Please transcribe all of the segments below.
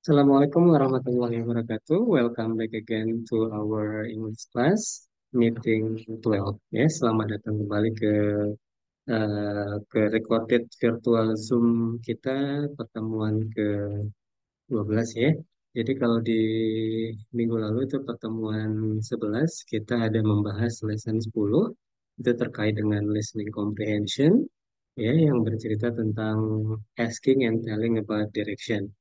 Assalamualaikum warahmatullahi wabarakatuh. Welcome back again to our English class meeting 12. Ya, selamat datang kembali ke recorded virtual Zoom kita pertemuan ke-12 ya. Jadi kalau di minggu lalu itu pertemuan 11 kita ada membahas lesson 10 itu terkait dengan listening comprehension ya yang bercerita tentang asking and telling about direction.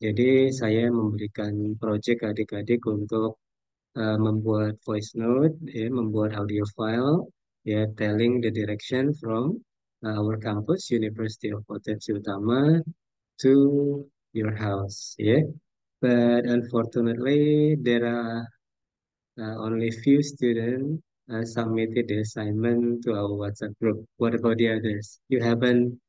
Jadi saya memberikan project adik-adik untuk membuat voice note, ya, membuat audio file, ya, telling the direction from our campus, University of Potensi Utama, to your house, ya. But unfortunately, there are only few students submitted the assignment to our WhatsApp group. What about the others? You haven't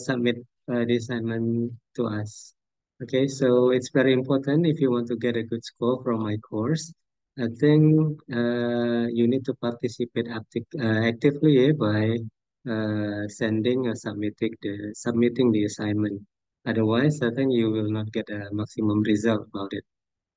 submit the assignment to us. Okay, so it's very important if you want to get a good score from my course. I think you need to participate actively by sending or submitting the assignment. Otherwise, I think you will not get a maximum result about it.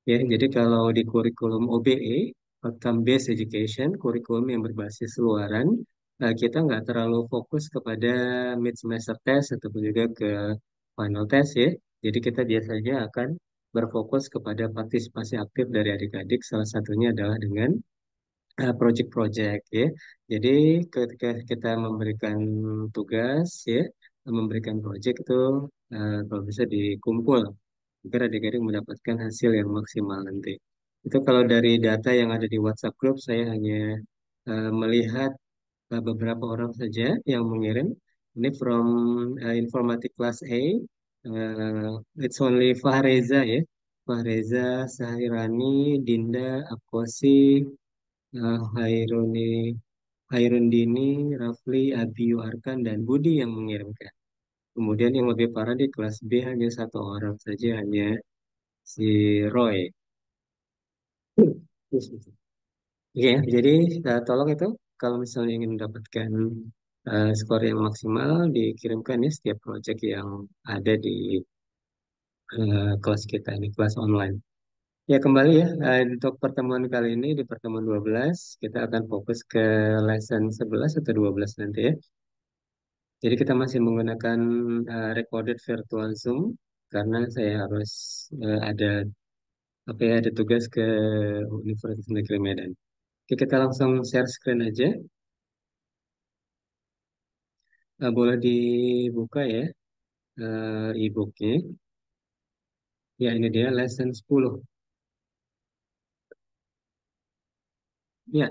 Ya, jadi kalau di kurikulum OBE, Outcome Based Education, kurikulum yang berbasis luaran, kita nggak terlalu fokus kepada mid semester test ataupun juga ke final test ya. Jadi kita biasanya akan berfokus kepada partisipasi aktif dari adik-adik, salah satunya adalah dengan project-project ya. Jadi ketika kita memberikan tugas ya, memberikan project itu kalau bisa dikumpul agar adik-adik mendapatkan hasil yang maksimal nanti. Itu kalau dari data yang ada di WhatsApp group saya hanya melihat beberapa orang saja yang mengirim. Ini from informatik kelas A. It's only Fahreza ya. Fahreza, Sahirani, Dinda, Akosi, Hairuni, Hairundini, Rafli, Abiyu Arkan, dan Budi yang mengirimkan. Kemudian yang lebih parah di kelas B hanya satu orang saja, hanya si Roy. Oke, jadi tolong itu kalau misalnya ingin mendapatkan skor yang maksimal dikirimkan ya setiap project yang ada di kelas kita ini, kelas online. Ya kembali ya, untuk pertemuan kali ini di pertemuan 12 kita akan fokus ke lesson 11 atau 12 nanti ya. Jadi kita masih menggunakan recorded virtual Zoom karena saya harus ada ada tugas ke Universitas Negeri Medan. Oke, kita langsung share screen aja. Boleh dibuka ya e-booknya. Ya ini dia lesson 10. Ya,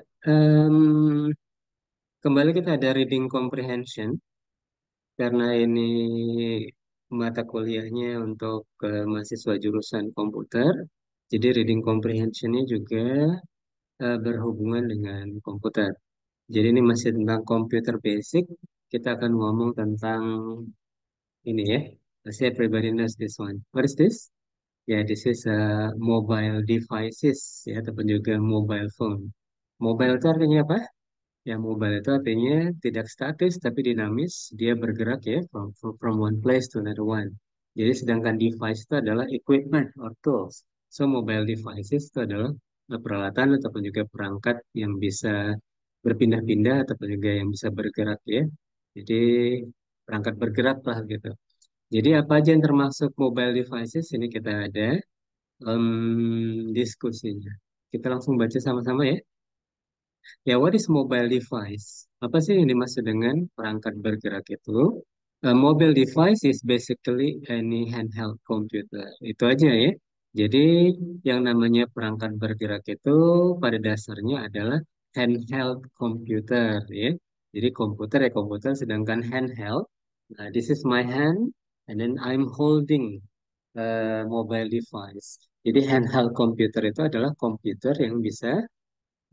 kembali kita ada reading comprehension karena ini mata kuliahnya untuk mahasiswa jurusan komputer. Jadi reading comprehensionnya juga berhubungan dengan komputer. Jadi ini masih tentang computer basic. Kita akan ngomong tentang ini ya. Pasti everybody knows this one. What is this? Ya, this is mobile devices ya, ataupun juga mobile phone. Mobile itu artinya apa? Ya, mobile itu artinya tidak statis tapi dinamis. Dia bergerak ya from one place to another one. Jadi sedangkan device itu adalah equipment or tools. So mobile devices itu adalah peralatan ataupun juga perangkat yang bisa berpindah-pindah ataupun juga yang bisa bergerak ya. Jadi perangkat bergerak lah gitu. Jadi apa aja yang termasuk mobile devices ini kita ada diskusinya. Kita langsung baca sama-sama ya. Ya, what is mobile device? Apa sih yang dimaksud dengan perangkat bergerak itu? A mobile device is basically any handheld computer. Itu aja ya. Jadi yang namanya perangkat bergerak itu pada dasarnya adalah handheld computer ya. Jadi komputer ya komputer, sedangkan handheld. Nah, this is my hand, and then I'm holding mobile device. Jadi handheld computer itu adalah komputer yang bisa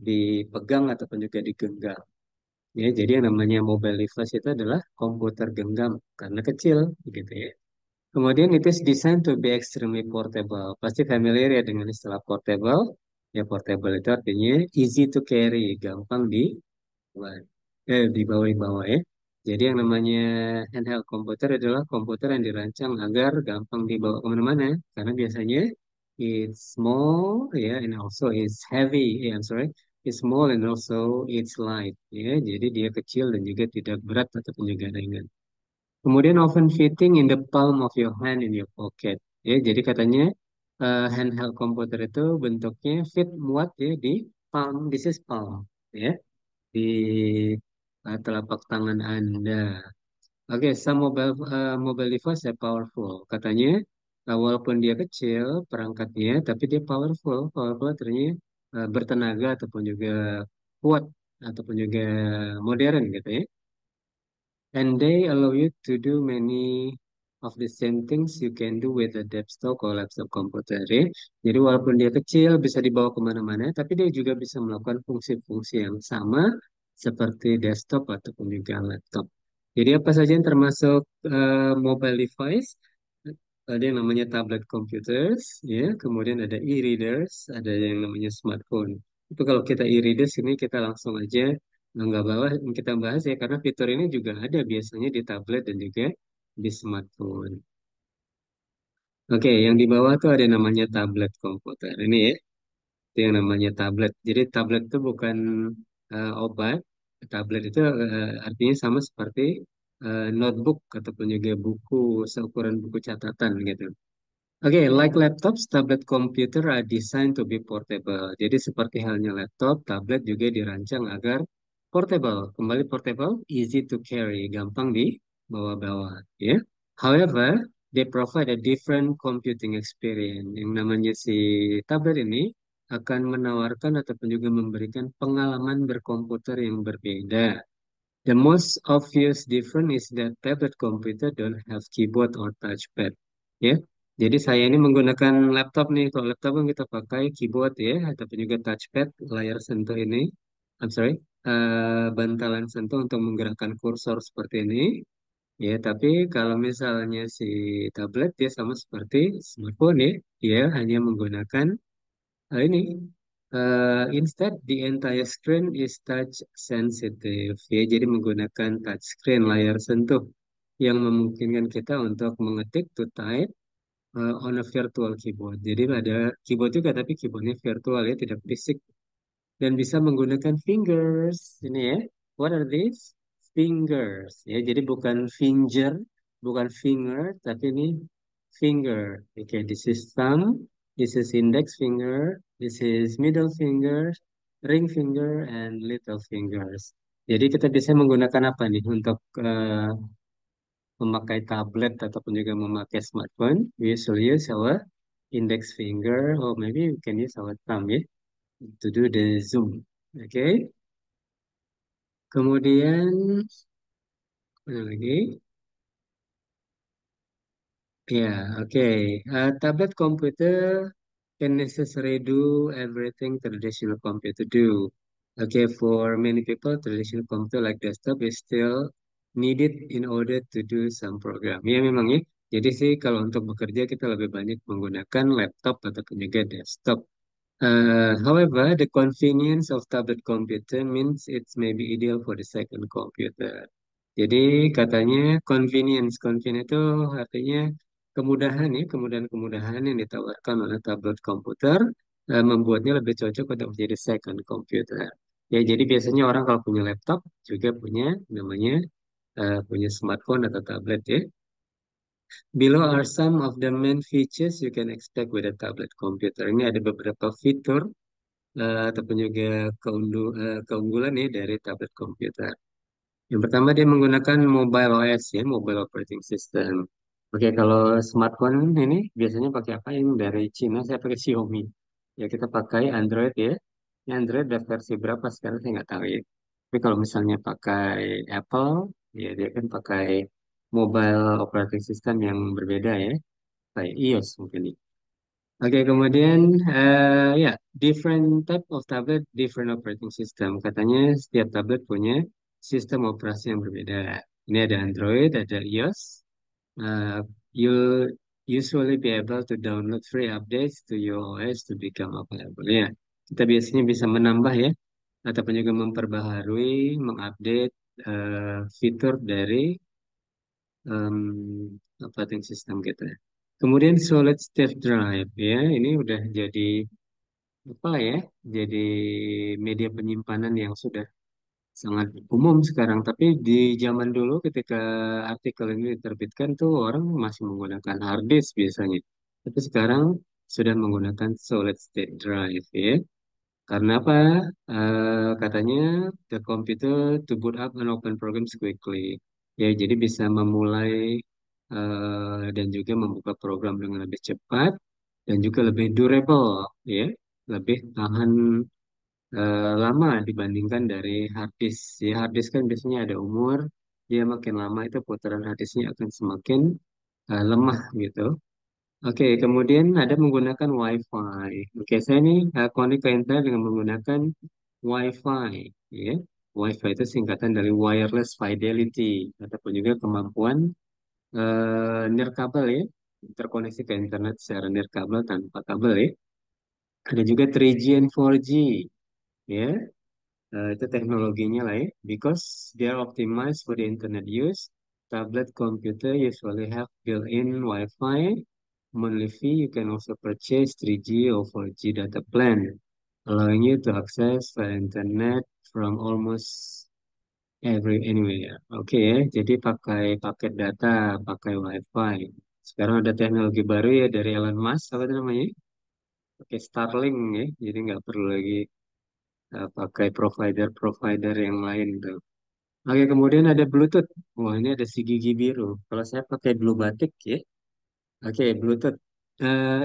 dipegang ataupun juga digenggam. Ya, jadi yang namanya mobile device itu adalah komputer genggam karena kecil, gitu ya. Kemudian it is designed to be extremely portable. Pasti familiar ya dengan istilah portable. Ya, portable itu artinya easy to carry, gampang dibawa ya. Jadi yang namanya handheld komputer adalah komputer yang dirancang agar gampang dibawa kemana-mana. Karena biasanya it's small, ya, and also it's heavy. I'm sorry, it's small and also it's light. Ya, jadi dia kecil dan juga tidak berat ataupun juga ringan. Kemudian often fitting in the palm of your hand in your pocket. Ya, jadi katanya handheld komputer itu bentuknya fit muat ya di palm. This is palm. Ya, di telapak tangan Anda. Oke, some mobile device are powerful. Katanya, walaupun dia kecil perangkatnya, tapi dia powerful. Powerful artinya bertenaga ataupun juga kuat ataupun juga modern gitu ya. And they allow you to do many of the same things you can do with a desktop or laptop computer. Ya. Jadi walaupun dia kecil, bisa dibawa kemana-mana, tapi dia juga bisa melakukan fungsi-fungsi yang sama seperti desktop ataupun juga laptop. Jadi apa saja yang termasuk mobile device? Ada yang namanya tablet computers, ya, kemudian ada e-readers, ada yang namanya smartphone. Itu kalau kita e-readers ini kita langsung aja nggak bawah kita bahas ya karena fitur ini juga ada biasanya di tablet dan juga di smartphone. Oke, yang di bawah tuh ada namanya tablet komputer. Ini ya, itu yang namanya tablet. Jadi tablet itu bukan obat. Tablet itu artinya sama seperti notebook ataupun juga buku seukuran buku catatan gitu. Oke, like laptops, tablet computer are designed to be portable. Jadi seperti halnya laptop, tablet juga dirancang agar portable. Kembali portable, easy to carry, gampang dibawa-bawa. Ya. However, they provide a different computing experience. Yang namanya si tablet ini akan menawarkan ataupun juga memberikan pengalaman berkomputer yang berbeda. The most obvious difference is that tablet computer don't have keyboard or touchpad. Ya, jadi saya ini menggunakan laptop nih. Kalau laptop kan kita pakai keyboard ya, ataupun juga touchpad, layar sentuh ini. I'm sorry, bantalan sentuh untuk menggerakkan kursor seperti ini. Ya, tapi kalau misalnya si tablet dia sama seperti smartphone ya, dia hanya menggunakan ini instead the entire screen is touch sensitive ya jadi menggunakan touch screen layar sentuh yang memungkinkan kita untuk mengetik to type on a virtual keyboard. Jadi ada keyboard juga tapi keyboardnya virtual ya tidak fisik dan bisa menggunakan fingers. Ini ya, what are these? Fingers. Ya, jadi bukan finger, bukan finger, tapi ini finger. Oke, this is thumb, this is index finger, this is middle finger, ring finger, and little fingers. Jadi kita bisa menggunakan apa nih untuk memakai tablet ataupun juga memakai smartphone? We usually use our index finger, or maybe we can use our thumb ya, to do the zoom. Oke. Kemudian mana lagi? Ya, oke. Tablet computer can necessarily do everything traditional computer do. Okay, for many people, traditional computer like desktop is still needed in order to do some program. Ya, memang ya. Jadi sih kalau untuk bekerja kita lebih banyak menggunakan laptop ataupun juga desktop. However, the convenience of tablet computer means it's maybe ideal for the second computer. Jadi katanya convenience itu artinya kemudahan ya, kemudahan-kemudahan yang ditawarkan oleh tablet komputer membuatnya lebih cocok untuk menjadi second computer. Ya, jadi biasanya orang kalau punya laptop juga punya namanya punya smartphone atau tablet ya. Below are some of the main features you can expect with a tablet computer. Ini ada beberapa fitur ataupun juga keunggulan ya dari tablet komputer. Yang pertama dia menggunakan mobile OS ya, mobile operating system. Oke, kalau smartphone ini biasanya pakai apa yang dari Cina? Saya pakai Xiaomi. Ya kita pakai Android ya. Ini Android ada versi berapa sekarang saya nggak tahu ya. Tapi kalau misalnya pakai Apple, ya dia kan pakai mobile operating system yang berbeda ya. Kayak iOS mungkin. Oke, kemudian ya, different type of tablet, different operating system. Katanya setiap tablet punya sistem operasi yang berbeda. Ini ada Android, ada iOS. Uh, you'll usually be able to download free updates to your OS to become available. Ya, kita biasanya bisa menambah ya, ataupun juga memperbaharui, mengupdate fitur dari operating system kita. Kemudian solid state drive ya, ini udah jadi apa ya? Jadi media penyimpanan yang sudah sangat umum sekarang. Tapi di zaman dulu ketika artikel ini diterbitkan tuh orang masih menggunakan hard disk biasanya. Tapi sekarang sudah menggunakan solid state drive ya. Karena apa? Katanya the computer to boot up and open programs quickly. Ya, jadi bisa memulai dan juga membuka program dengan lebih cepat dan juga lebih durable, ya, lebih tahan lama dibandingkan dari hard disk. Ya, hard disk kan biasanya ada umur, dia makin lama itu putaran hard disknya akan semakin lemah gitu. Oke, kemudian ada menggunakan Wi-Fi. Oke, saya nih connect ke internet dengan menggunakan Wi-Fi. Ya. Wi-Fi itu singkatan dari Wireless Fidelity, ataupun juga kemampuan nirkabel ya, terkoneksi ke internet secara nirkabel tanpa kabel ya. Ada juga 3G and 4G, ya. Itu teknologinya lah ya. Because they are optimized for the internet use, tablet computer usually have built-in Wi-Fi. Monthly fee, you can also purchase 3G or 4G data plan, allowing you to access the internet from almost anywhere. Oke ya, jadi pakai paket data, pakai WiFi. Sekarang ada teknologi baru ya dari Elon Musk, apa itu namanya? Pakai Starlink ya, jadi nggak perlu lagi pakai provider-provider yang lain tuh. Oke, kemudian ada Bluetooth. Wah, ini ada si gigi biru. Kalau saya pakai Blue Batik ya. Oke, Bluetooth.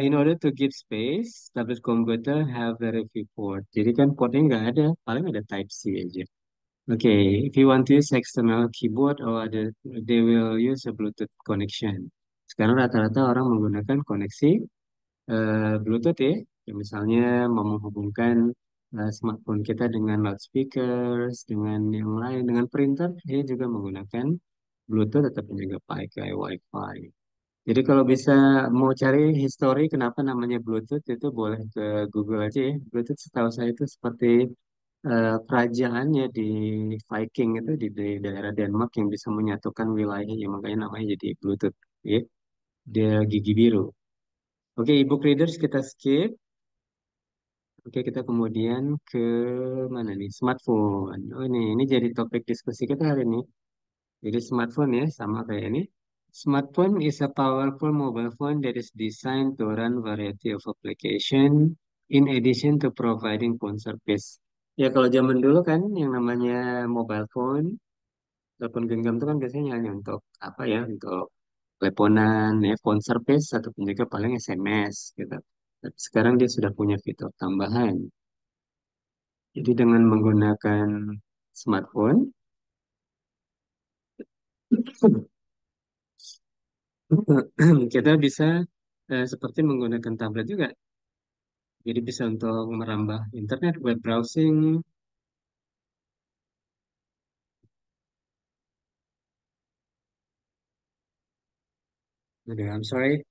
In order to give space, tablet computer have very few port. Jadi kan portnya nggak ada, paling ada Type C aja. Okay, if you want to use external keyboard or other, they will use a Bluetooth connection. Sekarang rata-rata orang menggunakan koneksi Bluetooth ya. Ya, misalnya mau menghubungkan smartphone kita dengan loudspeakers, dengan yang lain, dengan printer, dia juga menggunakan Bluetooth ataupun juga pakai Wi-Fi. Jadi kalau bisa mau cari histori kenapa namanya Bluetooth itu boleh ke Google aja ya. Bluetooth setahu saya itu seperti kerajaannya di Viking itu di daerah Denmark yang bisa menyatukan wilayahnya, makanya namanya jadi Bluetooth, ya. Dia gigi biru. Oke, ebook readers kita skip. Oke, kita kemudian ke mana nih? Smartphone. Oh ini jadi topik diskusi kita hari ini. Jadi smartphone ya, sama kayak ini. Smartphone is a powerful mobile phone that is designed to run variety of application in addition to providing phone service. Ya kalau zaman dulu kan yang namanya mobile phone, telepon genggam itu kan biasanya hanya untuk apa ya, untuk teleponan, ya, phone service ataupun juga paling SMS gitu. Tapi sekarang dia sudah punya fitur tambahan. Jadi dengan menggunakan smartphone, kita bisa seperti menggunakan tablet juga. Jadi bisa untuk merambah internet, web browsing. Okay, I'm sorry,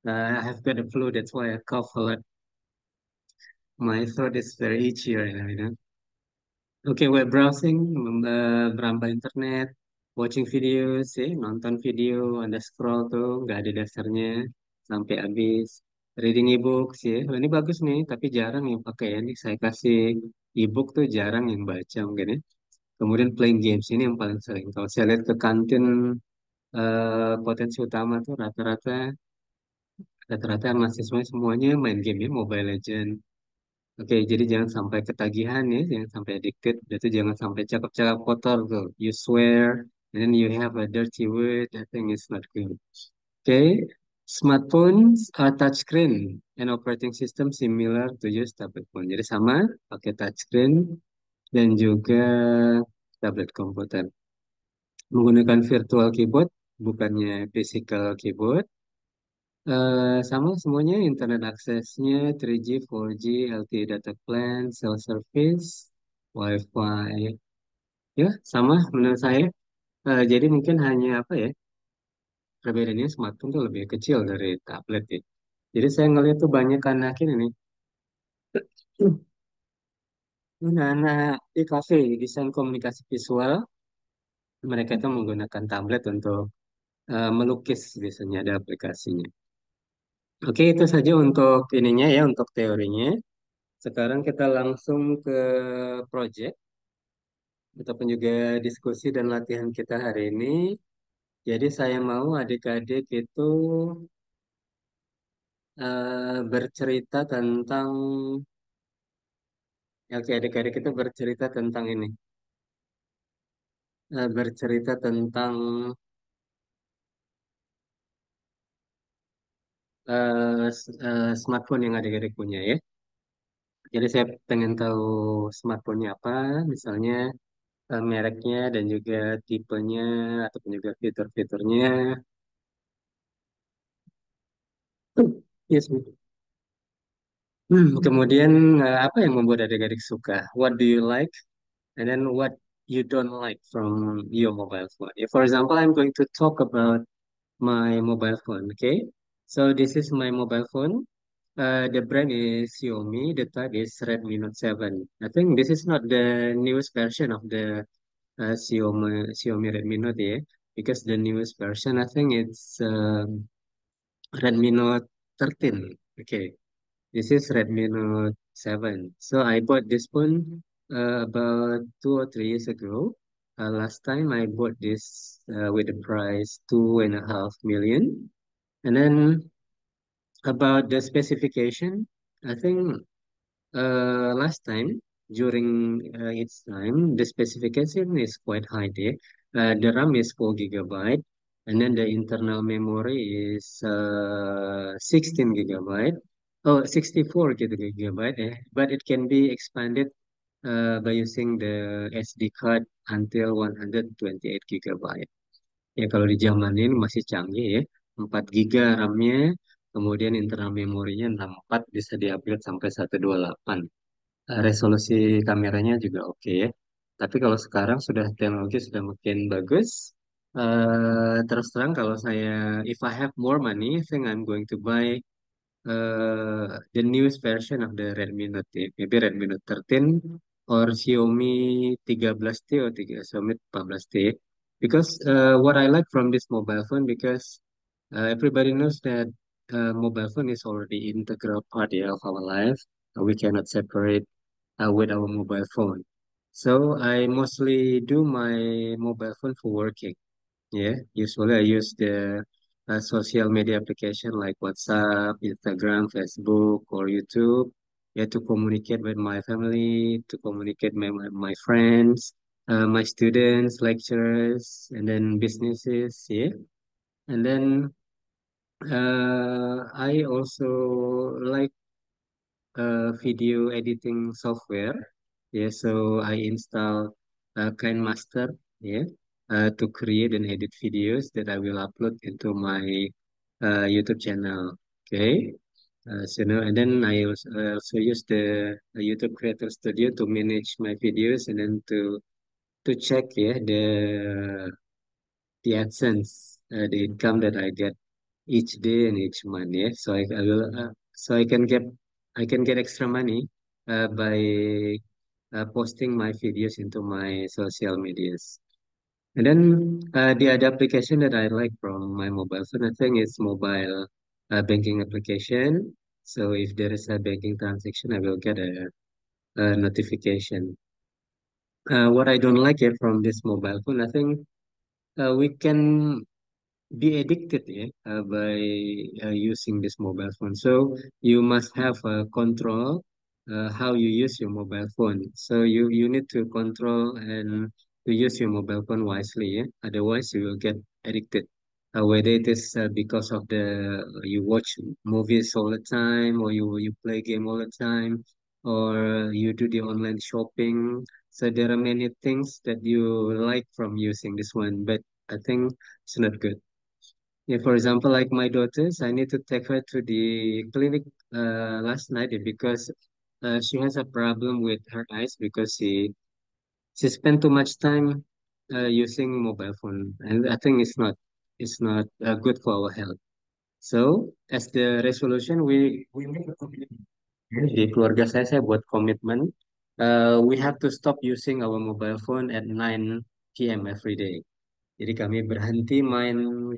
I have got a flu, that's why I cough a lot. My throat is very itchy right now, you know. Oke, web browsing, merambah internet, watching videos, ya, nonton video, Anda scroll tuh, nggak ada dasarnya sampai habis. Reading e-books, ya, oh, ini bagus nih, tapi jarang yang pakai ya. Nih saya kasih e-book tuh jarang yang baca mungkin ya. Kemudian playing games ini yang paling sering. Kalau saya lihat ke kantin potensi utama tuh rata-rata mahasiswa semuanya main game ya, Mobile Legend. Oke, jadi jangan sampai ketagihan ya, jangan sampai addicted. Itu jangan sampai cakap-cakap kotor tuh. You swear, and then you have a dirty word. I think it's not good. Oke, smartphones are touchscreen and operating system similar to use tablet phone. Jadi sama, pakai touchscreen dan juga tablet komputer. Menggunakan virtual keyboard, bukannya physical keyboard. Sama semuanya internet aksesnya 3G, 4G, LTE data plan, cell service, Wi-Fi. Ya, sama menurut saya. Jadi mungkin hanya apa ya, perbedaannya smartphone tuh lebih kecil dari tablet ya. Jadi saya ngeliat tuh banyak anak ini nih, anak-anak di kafe, desain komunikasi visual, Mereka itu menggunakan tablet untuk melukis biasanya ada aplikasinya. Oke, itu saja untuk ininya ya, untuk teorinya. Sekarang kita langsung ke project ataupun juga diskusi dan latihan kita hari ini. Jadi saya mau adik-adik itu bercerita tentang, ya, oke, adik-adik itu bercerita tentang ini, bercerita tentang smartphone yang adik-adik punya ya. Jadi saya pengen tahu smartphone-nya apa, misalnya mereknya dan juga tipenya ataupun juga fitur-fiturnya. Yes. Kemudian apa yang membuat adik-adik suka? What do you like? And then what you don't like from your mobile phone? If, for example, I'm going to talk about my mobile phone. Okay, so this is my mobile phone. The brand is Xiaomi. The type is Redmi Note 7. I think this is not the newest version of the Xiaomi Redmi Note, yeah, because the newest version, I think it's Redmi Note 13. Okay, this is Redmi Note 7. So I bought this phone about 2 or 3 years ago. Last time I bought this with the price 2.5 million. And then about the specification, I think last time during its time, the specification is quite high there. The RAM is 4 GB, and then the internal memory is 16 GB. Oh, 64 GB, but it can be expanded by using the SD card until 128 GB. Ya kalau di zaman ini masih canggih ya. 4 giga RAM-nya, kemudian internal memorinya 64 bisa di-upgrade sampai 128. Resolusi kameranya juga oke ya. Tapi kalau sekarang sudah teknologi sudah makin bagus. Terus terang kalau saya, if I have more money, I think I'm going to buy the newest version of the Redmi Note, ya. Maybe Redmi Note 13 or Xiaomi 13T or Xiaomi 14T. Because what I like from this mobile phone, because everybody knows that mobile phone is already integral part, yeah, of our life. We cannot separate with our mobile phone. So I mostly do my mobile phone for working. Yeah, usually I use the social media application like WhatsApp, Instagram, Facebook, or YouTube. Yeah, to communicate with my family, to communicate with my friends, my students, lecturers, and then businesses. Yeah, and then I also like video editing software. Yeah, so I install KineMaster, yeah, to create and edit videos that I will upload into my YouTube channel. Okay. So now, and then I also use the YouTube Creator Studio to manage my videos and then to check, yeah, the AdSense, the income that I get each day and each month. Yeah, so I will so I can get extra money by posting my videos into my social medias. And then the other application that I like from my mobile phone, I think is mobile banking application. So if there is a banking transaction, I will get a notification. What I don't like it from this mobile phone, I think we can be addicted, yeah, by using this mobile phone. So you must have control how you use your mobile phone. So you need to control and to use your mobile phone wisely. Yeah? Otherwise, you will get addicted. Whether it is because of the you watch movies all the time, or you play game all the time, or you do the online shopping. So there are many things that you like from using this one, but I think it's not good. Yeah, for example, like my daughters, I need to take her to the clinic last night because she has a problem with her eyes because she spent too much time using mobile phone, and I think it's not good for our health. So, as the resolution, we make a commitment. Di keluarga saya buat komitmen. We have to stop using our mobile phone at 9 p.m. every day. Jadi kami berhenti main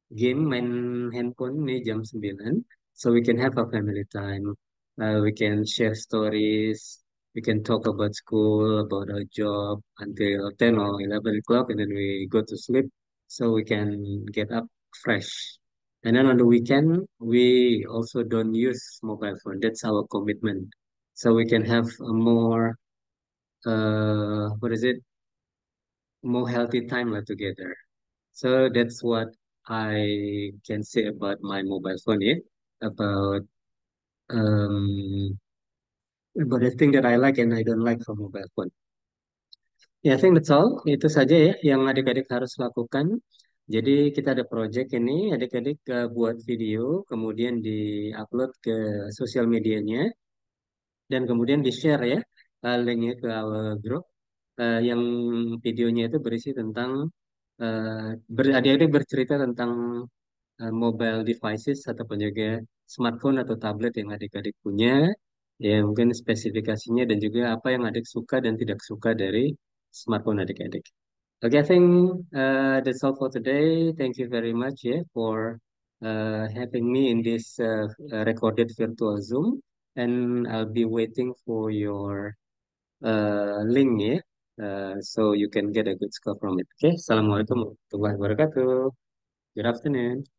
game, main handphone nih jam 9. So we can have a family time. We can share stories. We can talk about school, about our job until 10 or 11 o'clock, and then we go to sleep so we can get up fresh. And then on the weekend, we also don't use mobile phone. That's our commitment. So we can have a more, what is it, more healthy time like together. So that's what I can say about my mobile phone, yeah. About um about the thing that I like and I don't like from mobile phone. Ya, I think that's all. Itu saja ya yang adik-adik harus lakukan. Jadi kita ada project ini, adik-adik buat video, kemudian di-upload ke sosial medianya, dan kemudian di-share ya linknya ke our group. Yang videonya itu berisi tentang adik-adik bercerita tentang mobile devices ataupun juga smartphone atau tablet yang adik-adik punya, ya mungkin spesifikasinya dan juga apa yang adik suka dan tidak suka dari smartphone adik-adik. Okay, I think that's all for today. Thank you very much, yeah, for having me in this recorded virtual Zoom, and I'll be waiting for your link, yeah, so you can get a good score from it. Okay, Assalamualaikum warahmatullahi wabarakatuh. Good afternoon.